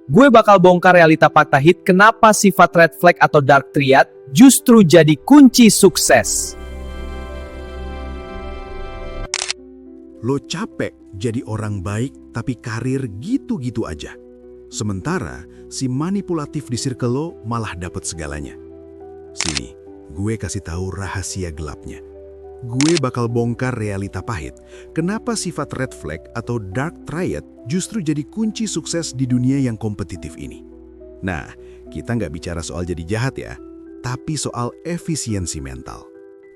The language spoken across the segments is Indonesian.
gue bakal bongkar realita fakta hit kenapa sifat red flag atau dark triad justru jadi kunci sukses. Lo capek jadi orang baik tapi karir gitu-gitu aja. Sementara si manipulatif di circle lo malah dapat segalanya. Sini, gue kasih tahu rahasia gelapnya. Gue bakal bongkar realita pahit. Kenapa sifat red flag atau dark triad justru jadi kunci sukses di dunia yang kompetitif ini. Nah, kita nggak bicara soal jadi jahat ya, tapi soal efisiensi mental.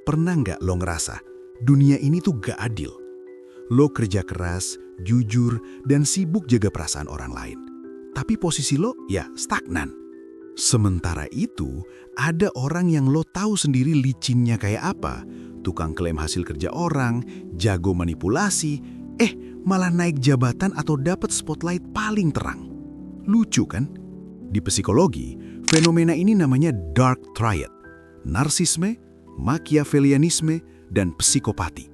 Pernah nggak lo ngerasa dunia ini tuh gak adil? Lo kerja keras, jujur, dan sibuk jaga perasaan orang lain. Tapi posisi lo ya stagnan. Sementara itu, ada orang yang lo tahu sendiri licinnya kayak apa. Tukang klaim hasil kerja orang, jago manipulasi, malah naik jabatan atau dapat spotlight paling terang. Lucu kan? Di psikologi, fenomena ini namanya dark triad. Narsisme, Machiavellianisme, dan psikopati.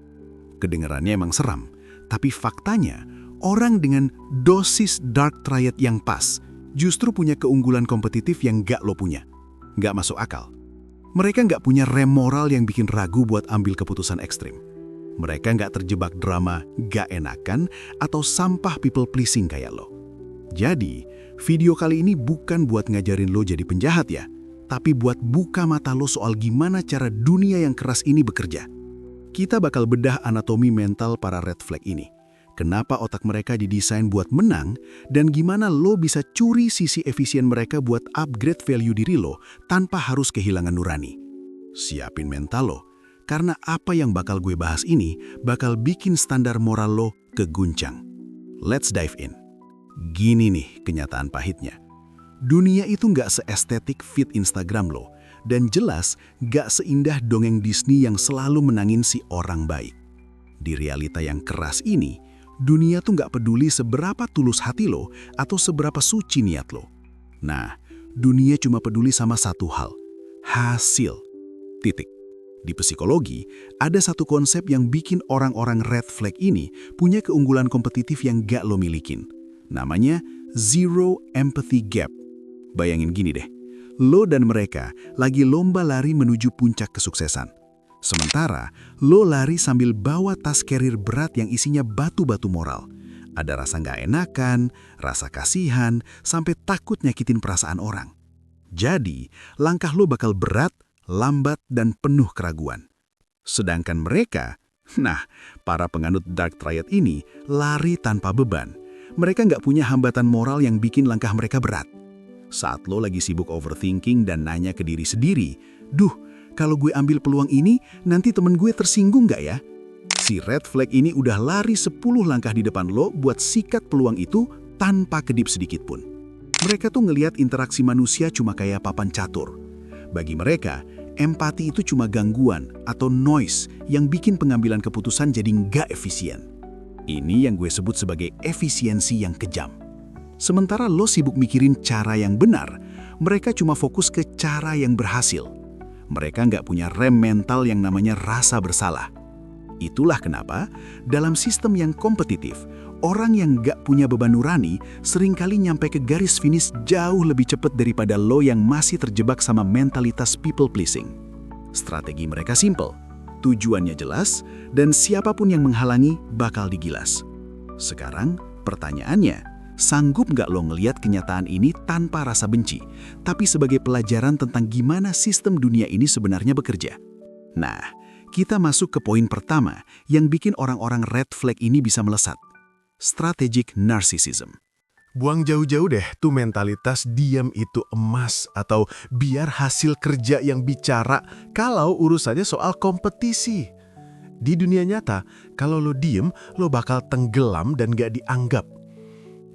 Kedengarannya emang seram, tapi faktanya orang dengan dosis dark triad yang pas justru punya keunggulan kompetitif yang gak lo punya. Gak masuk akal. Mereka nggak punya rem moral yang bikin ragu buat ambil keputusan ekstrim. Mereka nggak terjebak drama gak enakan atau sampah people pleasing kayak lo. Jadi, video kali ini bukan buat ngajarin lo jadi penjahat ya, tapi buat buka mata lo soal gimana cara dunia yang keras ini bekerja. Kita bakal bedah anatomi mental para red flag ini. Kenapa otak mereka didesain buat menang, dan gimana lo bisa curi sisi efisien mereka buat upgrade value diri lo tanpa harus kehilangan nurani. Siapin mental lo, karena apa yang bakal gue bahas ini bakal bikin standar moral lo keguncang. Let's dive in. Gini nih kenyataan pahitnya. Dunia itu nggak seestetik feed Instagram lo, dan jelas nggak seindah dongeng Disney yang selalu menangin si orang baik. Di realita yang keras ini, dunia tuh nggak peduli seberapa tulus hati lo atau seberapa suci niat lo. Nah, dunia cuma peduli sama satu hal, hasil. Titik. Di psikologi, ada satu konsep yang bikin orang-orang red flag ini punya keunggulan kompetitif yang gak lo milikin. Namanya zero empathy gap. Bayangin gini deh, lo dan mereka lagi lomba lari menuju puncak kesuksesan. Sementara, lo lari sambil bawa tas carrier berat yang isinya batu-batu moral. Ada rasa nggak enakan, rasa kasihan, sampai takut nyakitin perasaan orang. Jadi, langkah lo bakal berat, lambat, dan penuh keraguan. Sedangkan mereka, para penganut dark triad ini lari tanpa beban. Mereka nggak punya hambatan moral yang bikin langkah mereka berat. Saat lo lagi sibuk overthinking dan nanya ke diri sendiri, kalau gue ambil peluang ini, nanti temen gue tersinggung nggak ya? Si red flag ini udah lari 10 langkah di depan lo buat sikat peluang itu tanpa kedip sedikit pun. Mereka tuh ngelihat interaksi manusia cuma kayak papan catur. Bagi mereka, empati itu cuma gangguan atau noise yang bikin pengambilan keputusan jadi nggak efisien. Ini yang gue sebut sebagai efisiensi yang kejam. Sementara lo sibuk mikirin cara yang benar, mereka cuma fokus ke cara yang berhasil. Mereka nggak punya rem mental yang namanya rasa bersalah. Itulah kenapa, dalam sistem yang kompetitif, orang yang nggak punya beban nurani seringkali nyampe ke garis finish jauh lebih cepat daripada lo yang masih terjebak sama mentalitas people pleasing. Strategi mereka simple, tujuannya jelas, dan siapapun yang menghalangi bakal digilas. Sekarang, pertanyaannya, sanggup nggak lo ngelihat kenyataan ini tanpa rasa benci, tapi sebagai pelajaran tentang gimana sistem dunia ini sebenarnya bekerja? Nah, kita masuk ke poin pertama yang bikin orang-orang red flag ini bisa melesat. Strategic narcissism. Buang jauh-jauh deh tuh mentalitas diam itu emas atau biar hasil kerja yang bicara kalau urusannya soal kompetisi. Di dunia nyata, kalau lo diem, lo bakal tenggelam dan gak dianggap.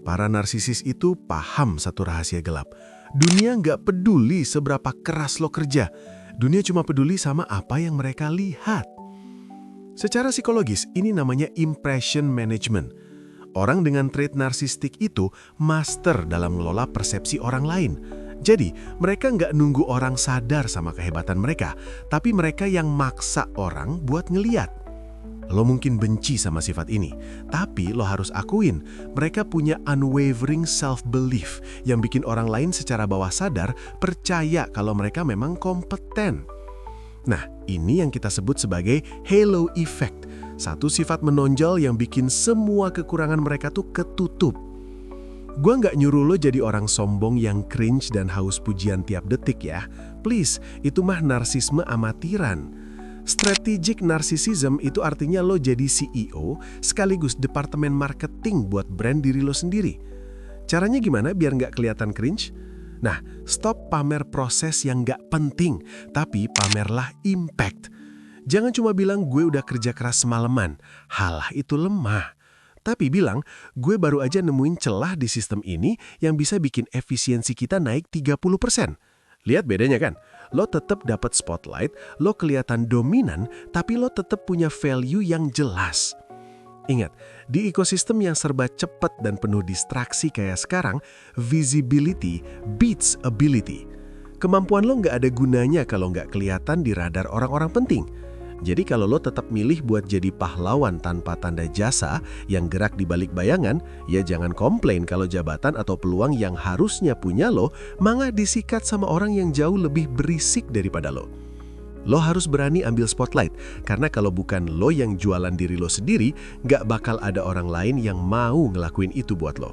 Para narsisis itu paham satu rahasia gelap. Dunia nggak peduli seberapa keras lo kerja. Dunia cuma peduli sama apa yang mereka lihat. Secara psikologis, ini namanya impression management. Orang dengan trait narsistik itu master dalam mengelola persepsi orang lain. Jadi, mereka nggak nunggu orang sadar sama kehebatan mereka, tapi mereka yang maksa orang buat ngeliat. Lo mungkin benci sama sifat ini, tapi lo harus akuin, mereka punya unwavering self-belief yang bikin orang lain secara bawah sadar percaya kalau mereka memang kompeten. Nah, ini yang kita sebut sebagai halo effect. Satu sifat menonjol yang bikin semua kekurangan mereka tuh ketutup. Gua nggak nyuruh lo jadi orang sombong yang cringe dan haus pujian tiap detik ya. Please, itu mah narsisme amatiran. Strategic narcissism itu artinya lo jadi CEO sekaligus departemen marketing buat brand diri lo sendiri. Caranya gimana biar nggak kelihatan cringe? Nah, stop pamer proses yang nggak penting, tapi pamerlah impact. Jangan cuma bilang gue udah kerja keras semalaman, halah itu lemah. Tapi bilang, gue baru aja nemuin celah di sistem ini yang bisa bikin efisiensi kita naik 30%. Lihat bedanya kan? Lo tetap dapat spotlight, lo kelihatan dominan, tapi lo tetap punya value yang jelas. Ingat, di ekosistem yang serba cepat dan penuh distraksi kayak sekarang, visibility beats ability. Kemampuan lo nggak ada gunanya kalau nggak kelihatan di radar orang-orang penting. Jadi kalau lo tetap milih buat jadi pahlawan tanpa tanda jasa yang gerak di balik bayangan, ya jangan komplain kalau jabatan atau peluang yang harusnya punya lo malah disikat sama orang yang jauh lebih berisik daripada lo. Lo harus berani ambil spotlight, karena kalau bukan lo yang jualan diri lo sendiri, nggak bakal ada orang lain yang mau ngelakuin itu buat lo.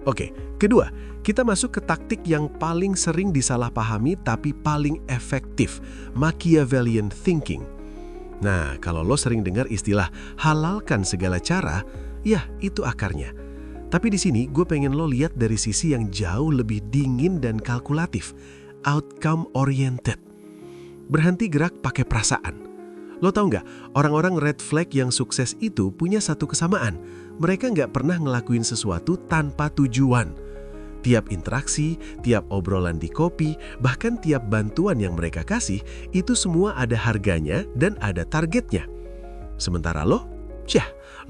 Oke, kedua, kita masuk ke taktik yang paling sering disalahpahami tapi paling efektif, Machiavellian thinking. Nah, kalau lo sering dengar istilah halalkan segala cara, ya itu akarnya. Tapi di sini gue pengen lo lihat dari sisi yang jauh lebih dingin dan kalkulatif, outcome oriented. Berhenti gerak pakai perasaan. Lo tahu nggak, orang-orang red flag yang sukses itu punya satu kesamaan. Mereka nggak pernah ngelakuin sesuatu tanpa tujuan. Tiap interaksi, tiap obrolan di kopi, bahkan tiap bantuan yang mereka kasih, itu semua ada harganya dan ada targetnya. Sementara lo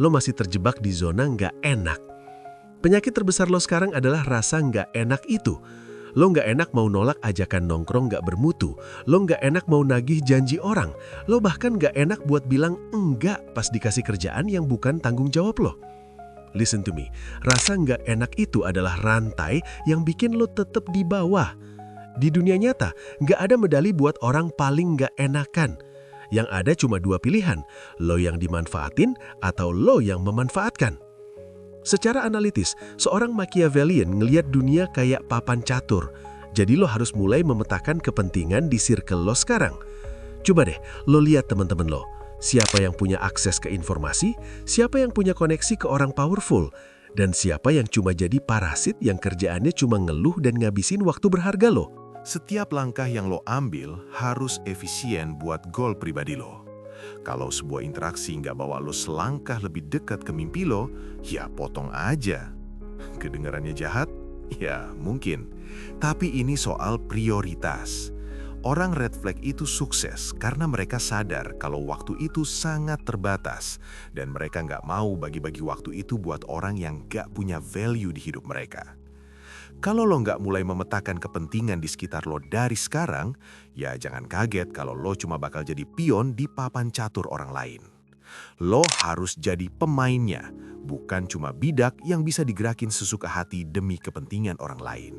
masih terjebak di zona nggak enak. Penyakit terbesar lo sekarang adalah rasa nggak enak itu. Lo nggak enak mau nolak ajakan nongkrong nggak bermutu. Lo nggak enak mau nagih janji orang. Lo bahkan nggak enak buat bilang enggak pas dikasih kerjaan yang bukan tanggung jawab lo. Listen to me, rasa nggak enak itu adalah rantai yang bikin lo tetap di bawah. Di dunia nyata, nggak ada medali buat orang paling nggak enakan. Yang ada cuma dua pilihan, lo yang dimanfaatin atau lo yang memanfaatkan. Secara analitis, seorang Machiavellian ngelihat dunia kayak papan catur. Jadi lo harus mulai memetakan kepentingan di circle lo sekarang. Coba deh, lo lihat teman-teman lo. Siapa yang punya akses ke informasi, siapa yang punya koneksi ke orang powerful, dan siapa yang cuma jadi parasit yang kerjaannya cuma ngeluh dan ngabisin waktu berharga lo. Setiap langkah yang lo ambil harus efisien buat goal pribadi lo. Kalau sebuah interaksi nggak bawa lo selangkah lebih dekat ke mimpi lo, ya potong aja. Kedengarannya jahat? Ya mungkin. Tapi ini soal prioritas. Orang red flag itu sukses karena mereka sadar kalau waktu itu sangat terbatas dan mereka nggak mau bagi-bagi waktu itu buat orang yang nggak punya value di hidup mereka. Kalau lo nggak mulai memetakan kepentingan di sekitar lo dari sekarang, ya jangan kaget kalau lo cuma bakal jadi pion di papan catur orang lain. Lo harus jadi pemainnya, bukan cuma bidak yang bisa digerakin sesuka hati demi kepentingan orang lain.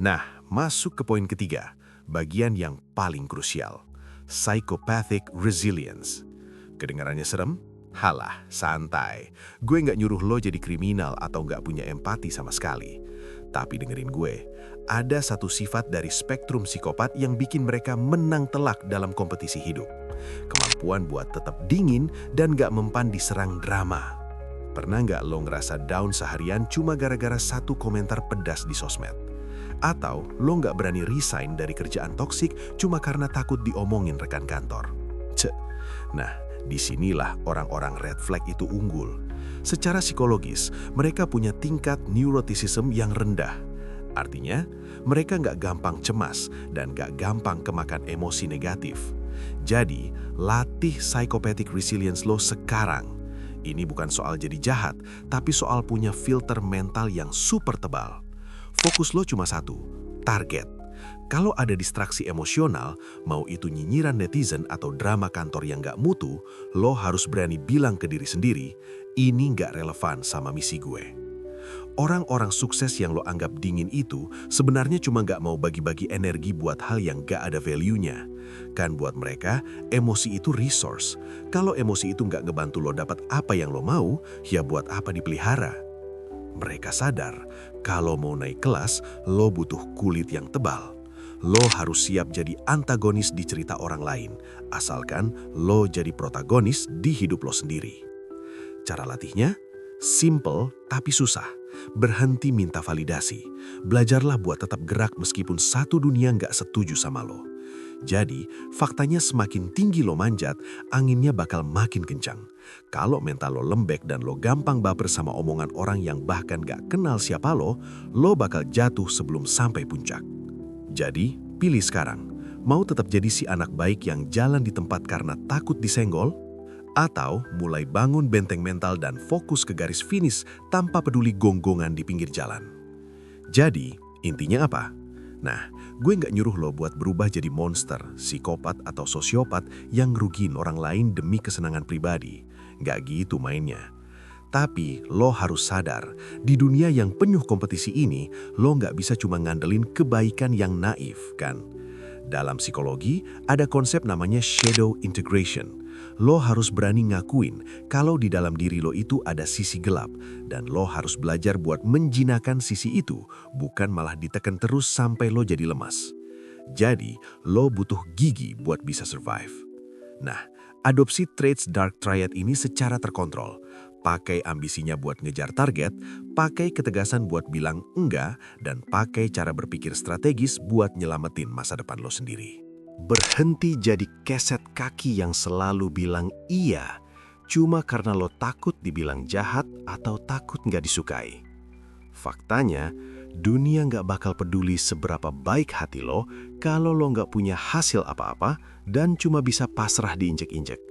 Nah, masuk ke poin ketiga. Bagian yang paling krusial, psychopathic resilience. Kedengarannya serem? Halah, santai. Gue nggak nyuruh lo jadi kriminal atau nggak punya empati sama sekali. Tapi dengerin gue, ada satu sifat dari spektrum psikopat yang bikin mereka menang telak dalam kompetisi hidup. Kemampuan buat tetap dingin dan nggak mempan diserang drama. Pernah nggak lo ngerasa down seharian cuma gara-gara satu komentar pedas di sosmed? Atau lo nggak berani resign dari kerjaan toksik cuma karena takut diomongin rekan kantor. Nah, disinilah orang-orang red flag itu unggul. Secara psikologis, mereka punya tingkat neuroticism yang rendah. Artinya, mereka nggak gampang cemas dan nggak gampang kemakan emosi negatif. Jadi, latih psychopathic resilience lo sekarang. Ini bukan soal jadi jahat, tapi soal punya filter mental yang super tebal. Fokus lo cuma satu, target. Kalau ada distraksi emosional, mau itu nyinyiran netizen atau drama kantor yang nggak mutu, lo harus berani bilang ke diri sendiri, ini nggak relevan sama misi gue. Orang-orang sukses yang lo anggap dingin itu sebenarnya cuma nggak mau bagi-bagi energi buat hal yang nggak ada value-nya. Kan buat mereka, emosi itu resource. Kalau emosi itu nggak ngebantu lo dapat apa yang lo mau, ya buat apa dipelihara? Mereka sadar, kalau mau naik kelas, lo butuh kulit yang tebal. Lo harus siap jadi antagonis di cerita orang lain, asalkan lo jadi protagonis di hidup lo sendiri. Cara latihnya? Simple tapi susah. Berhenti minta validasi. Belajarlah buat tetap gerak meskipun satu dunia nggak setuju sama lo. Jadi, faktanya semakin tinggi lo manjat, anginnya bakal makin kencang. Kalau mental lo lembek dan lo gampang baper sama omongan orang yang bahkan gak kenal siapa lo bakal jatuh sebelum sampai puncak. Jadi, pilih sekarang. Mau tetap jadi si anak baik yang jalan di tempat karena takut disenggol? Atau mulai bangun benteng mental dan fokus ke garis finish tanpa peduli gonggongan di pinggir jalan? Jadi, intinya apa? Nah, gue nggak nyuruh lo buat berubah jadi monster, psikopat, atau sosiopat yang ngerugiin orang lain demi kesenangan pribadi. Nggak gitu mainnya. Tapi lo harus sadar, di dunia yang penuh kompetisi ini, lo nggak bisa cuma ngandelin kebaikan yang naif, kan? Dalam psikologi, ada konsep namanya shadow integration. Lo harus berani ngakuin kalau di dalam diri lo itu ada sisi gelap, dan lo harus belajar buat menjinakkan sisi itu, bukan malah ditekan terus sampai lo jadi lemas. Jadi, lo butuh gigi buat bisa survive. Nah, adopsi traits Dark Triad ini secara terkontrol. Pakai ambisinya buat ngejar target, pakai ketegasan buat bilang enggak, dan pakai cara berpikir strategis buat nyelamatin masa depan lo sendiri. Berhenti jadi keset kaki yang selalu bilang iya, cuma karena lo takut dibilang jahat atau takut nggak disukai. Faktanya, dunia nggak bakal peduli seberapa baik hati lo kalau lo nggak punya hasil apa-apa dan cuma bisa pasrah diinjek-injek.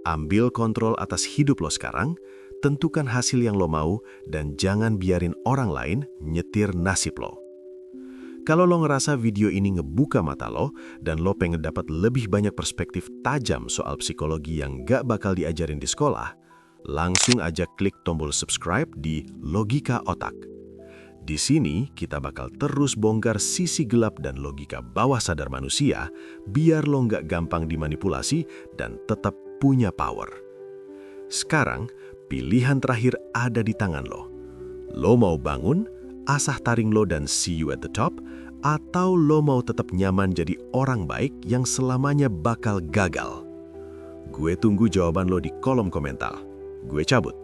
Ambil kontrol atas hidup lo sekarang, tentukan hasil yang lo mau, dan jangan biarin orang lain nyetir nasib lo. Kalau lo ngerasa video ini ngebuka mata lo, dan lo pengen dapat lebih banyak perspektif tajam soal psikologi yang gak bakal diajarin di sekolah, langsung aja klik tombol subscribe di Logika Otak. Di sini, kita bakal terus bongkar sisi gelap dan logika bawah sadar manusia, biar lo nggak gampang dimanipulasi dan tetap punya power. Sekarang, pilihan terakhir ada di tangan lo. Lo mau bangun, asah taring lo dan see you at the top, atau lo mau tetap nyaman jadi orang baik yang selamanya bakal gagal? Gue tunggu jawaban lo di kolom komentar. Gue cabut.